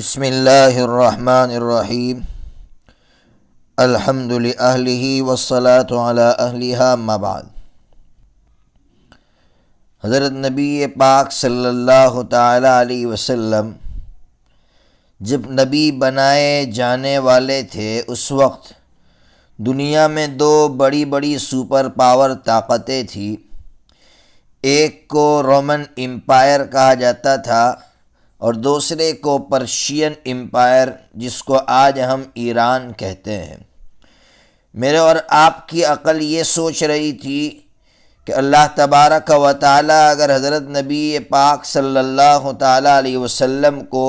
بسم اللہ الرحمن الرحیم الحمد للہ والصلاة علی اہلہا اما بعد۔ حضرت نبی پاک صلی اللہ تعالی علیہ وسلم جب نبی بنائے جانے والے تھے اس وقت دنیا میں دو بڑی بڑی سپر پاور طاقتیں تھیں۔ ایک کو رومن امپائر کہا جاتا تھا اور دوسرے کو پرشین امپائر، جس کو آج ہم ایران کہتے ہیں۔ میرے اور آپ کی عقل یہ سوچ رہی تھی کہ اللہ تبارک و تعالی اگر حضرت نبی پاک صلی اللہ تعالی علیہ وسلم کو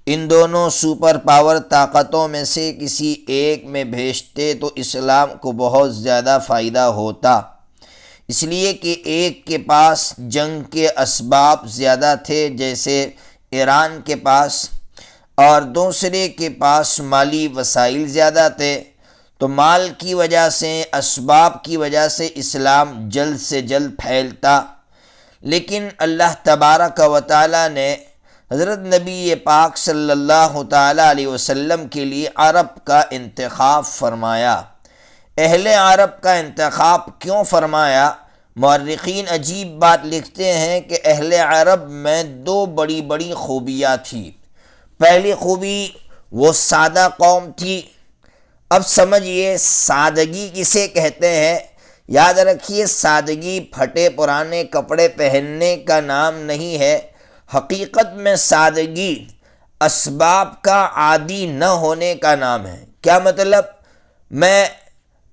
ان دونوں سپر پاور طاقتوں میں سے کسی ایک میں بھیجتے تو اسلام کو بہت زیادہ فائدہ ہوتا، اس لیے کہ ایک کے پاس جنگ کے اسباب زیادہ تھے جیسے ایران کے پاس، اور دوسرے کے پاس مالی وسائل زیادہ تھے، تو مال کی وجہ سے، اسباب کی وجہ سے اسلام جلد سے جلد پھیلتا۔ لیکن اللہ تبارک و تعالی نے حضرت نبی پاک صلی اللہ تعالی علیہ وسلم کے لیے عرب کا انتخاب فرمایا۔ اہل عرب کا انتخاب کیوں فرمایا؟ مورخین عجیب بات لکھتے ہیں کہ اہل عرب میں دو بڑی بڑی خوبیاں تھیں۔ پہلی خوبی وہ سادہ قوم تھی۔ اب سمجھیے سادگی کسے کہتے ہیں؟ یاد رکھیے، سادگی پھٹے پرانے کپڑے پہننے کا نام نہیں ہے۔ حقیقت میں سادگی اسباب کا عادی نہ ہونے کا نام ہے۔ کیا مطلب؟ میں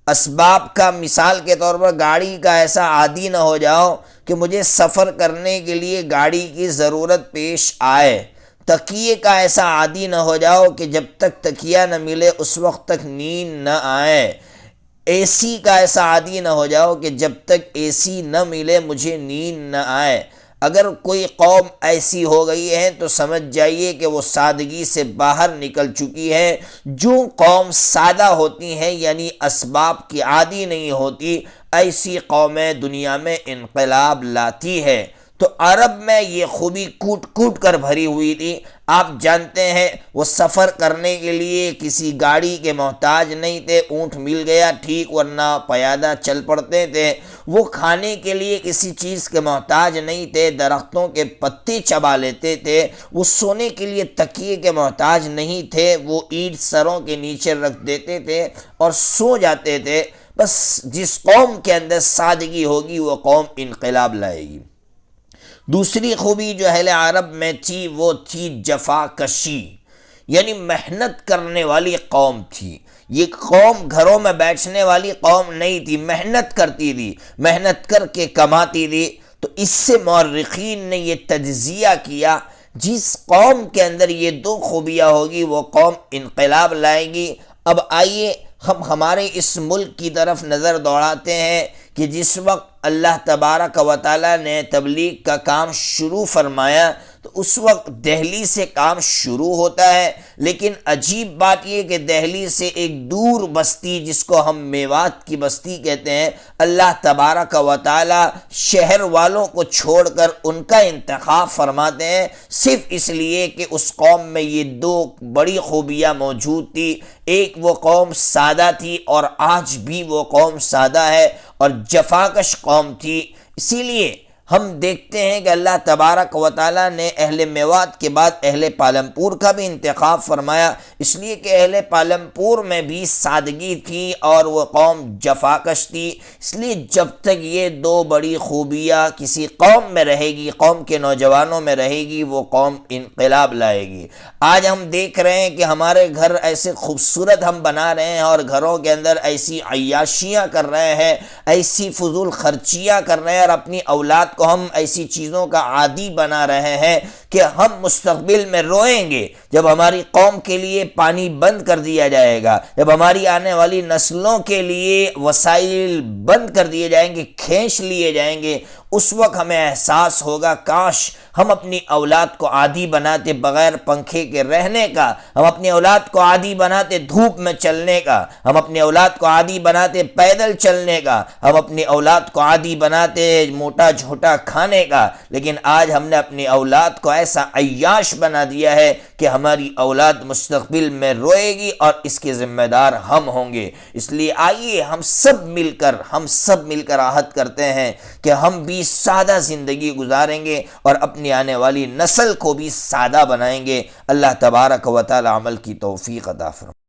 اسباب کا مثال کے طور پر گاڑی کا ایسا عادی نہ ہو جاؤ کہ مجھے سفر کرنے کے لیے گاڑی کی ضرورت پیش آئے۔ تکیے کا ایسا عادی نہ ہو جاؤ کہ جب تک تکیہ نہ ملے اس وقت تک نیند نہ آئے۔ اے سی کا ایسا عادی نہ ہو جاؤ کہ جب تک اے سی نہ ملے مجھے نیند نہ آئے۔ اگر کوئی قوم ایسی ہو گئی ہے تو سمجھ جائیے کہ وہ سادگی سے باہر نکل چکی ہے۔ جو قوم سادہ ہوتی ہیں یعنی اسباب کی عادی نہیں ہوتی، ایسی قومیں دنیا میں انقلاب لاتی ہے۔ تو عرب میں یہ خوبی کوٹ کوٹ کر بھری ہوئی تھی۔ آپ جانتے ہیں وہ سفر کرنے کے لیے کسی گاڑی کے محتاج نہیں تھے، اونٹ مل گیا ٹھیک، ورنہ پیادہ چل پڑتے تھے۔ وہ کھانے کے لیے کسی چیز کے محتاج نہیں تھے، درختوں کے پتے چبا لیتے تھے۔ وہ سونے کے لیے تکیے کے محتاج نہیں تھے، وہ اینٹ سروں کے نیچے رکھ دیتے تھے اور سو جاتے تھے۔ بس جس قوم کے اندر سادگی ہوگی وہ قوم انقلاب لائے گی۔ دوسری خوبی جو اہل عرب میں تھی وہ تھی جفا کشی، یعنی محنت کرنے والی قوم تھی۔ یہ قوم گھروں میں بیٹھنے والی قوم نہیں تھی، محنت کرتی تھی، محنت کر کے کماتی تھی۔ تو اس سے مورخین نے یہ تجزیہ کیا، جس قوم کے اندر یہ دو خوبیاں ہوگی وہ قوم انقلاب لائے گی۔ اب آئیے ہم ہمارے اس ملک کی طرف نظر دوڑاتے ہیں کہ جس وقت اللہ تبارک و تعالی نے تبلیغ کا کام شروع فرمایا تو اس وقت دہلی سے کام شروع ہوتا ہے، لیکن عجیب بات یہ کہ دہلی سے ایک دور بستی جس کو ہم میوات کی بستی کہتے ہیں، اللہ تبارک و تعالی شہر والوں کو چھوڑ کر ان کا انتخاب فرماتے ہیں، صرف اس لیے کہ اس قوم میں یہ دو بڑی خوبیاں موجود تھی۔ ایک وہ قوم سادہ تھی اور آج بھی وہ قوم سادہ ہے اور جفاکش قوم تھی۔ اسی لیے ہم دیکھتے ہیں کہ اللہ تبارک و تعالیٰ نے اہل میوات کے بعد اہل پالمپور کا بھی انتخاب فرمایا، اس لیے کہ اہل پالمپور میں بھی سادگی تھی اور وہ قوم جفاکش تھی۔ اس لیے جب تک یہ دو بڑی خوبیاں کسی قوم میں رہے گی، قوم کے نوجوانوں میں رہے گی، وہ قوم انقلاب لائے گی۔ آج ہم دیکھ رہے ہیں کہ ہمارے گھر ایسے خوبصورت ہم بنا رہے ہیں اور گھروں کے اندر ایسی عیاشیاں کر رہے ہیں، ایسی فضول خرچیاں کر رہے ہیں اور اپنی اولاد کو ہم ایسی چیزوں کا عادی بنا رہے ہیں کہ ہم مستقبل میں روئیں گے جب ہماری قوم کے لیے پانی بند کر دیا جائے گا، جب ہماری آنے والی نسلوں کے لیے وسائل بند کر دیے جائیں گے، کھینچ لیے جائیں گے۔ اس وقت ہمیں احساس ہوگا کاش ہم اپنی اولاد کو عادی بناتے بغیر پنکھے کے رہنے کا، ہم اپنی اولاد کو عادی بناتے دھوپ میں چلنے کا، ہم اپنی اولاد کو عادی بناتے پیدل چلنے کا، ہم اپنی اولاد کو عادی بناتے موٹا جھوٹا کھانے کا۔ لیکن آج ہم نے اپنی اولاد کو ایسا عیاش بنا دیا ہے کہ ہماری اولاد مستقبل میں روئے گی اور اس کے ذمہ دار ہم ہوں گے۔ اس لیے آئیے ہم سب مل کر عہد کرتے ہیں کہ ہم بھی سادہ زندگی گزاریں گے اور اپنی آنے والی نسل کو بھی سادہ بنائیں گے۔ اللہ تبارک و تعالی عمل کی توفیق عطا فرمائے۔